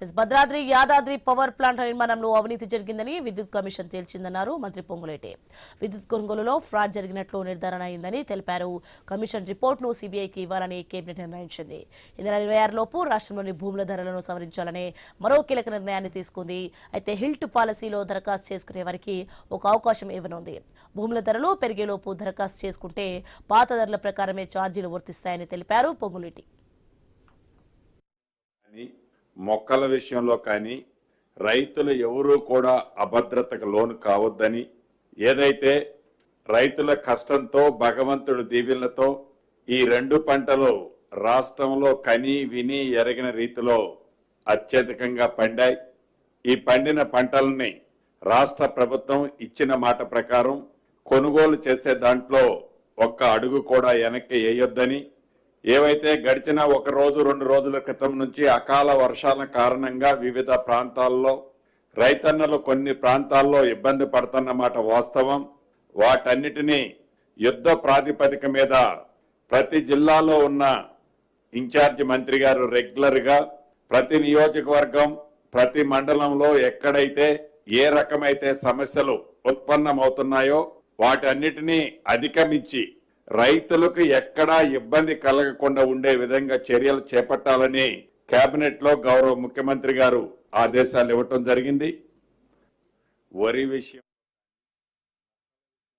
Bhadradri Yadadri power plant నిర్మాణంలో అవినీతి జరిగిందని విద్యుత్ కమిషన్ తేల్చిందన్నారు మంత్రి పొంగులేటి. విద్యుత్ కొనుగోలులో ఫ్రాడ్ జరిగినట్లు నిర్ధారణ అయిందని తెలిపారు. కమిషన్ రిపోర్టును సీబీఐకి ఇవ్వాలని కేబినెట్ నిర్ణయించింది. ఈ నెల 26 లోపు రాష్ట్రంలోని భూముల ధరలను సవరించాలనే మరో కీలక నిర్ణయాన్ని తీసుకుంది. అయితే హిల్ట్ పాలసీలో దరఖాస్తు చేసుకునే వారికి ఒక అవకాశం ఇవ్వనుంది. భూముల ధరలు పెరిగేలోపు దరఖాస్తు చేసుకుంటే పాత ధరల ప్రకారమే ఛార్జీలు వర్తిస్తాయని తెలిపారు పొంగులేటి. మొక్కల విషయంలో కానీ రైతులు ఎవరూ కూడా అభద్రతకు లోను కావద్దని, ఏదైతే రైతుల కష్టంతో భగవంతుడి దీవెనలతో ఈ 2 పంటలు రాష్ట్రంలో కని విని ఎరగిన రీతిలో అత్యధికంగా పండాయి. ఈ పండిన పంటల్ని రాష్ట్ర ప్రభుత్వం ఇచ్చిన మాట ప్రకారం కొనుగోలు చేసే దాంట్లో ఒక్క అడుగు కూడా వెనక్కి వేయొద్దని, ఏవైతే గడిచిన 1 రోజు 2 రోజుల క్రితం నుంచి అకాల వర్షాల కారణంగా వివిధ ప్రాంతాల్లో రైతన్నలు కొన్ని ప్రాంతాల్లో ఇబ్బంది పడుతున్నమాట వాస్తవం. వాటన్నిటినీ యుద్ధ ప్రాతిపదిక మీద ప్రతి జిల్లాలో ఉన్న ఇన్ఛార్జి మంత్రి గారు రెగ్యులర్ గా ప్రతి నియోజకవర్గం ప్రతి మండలంలో ఎక్కడైతే ఏ రకమైతే సమస్యలు ఉత్పన్నమవుతున్నాయో వాటన్నిటినీ అధిగమించి రైతులకు ఎక్కడా ఇబ్బంది కలగకుండా ఉండే విధంగా చర్యలు చేపట్టాలని కేబినెట్ లో గౌరవ ముఖ్యమంత్రి గారు ఆదేశాలు ఇవ్వటం జరిగింది. వరి విషయం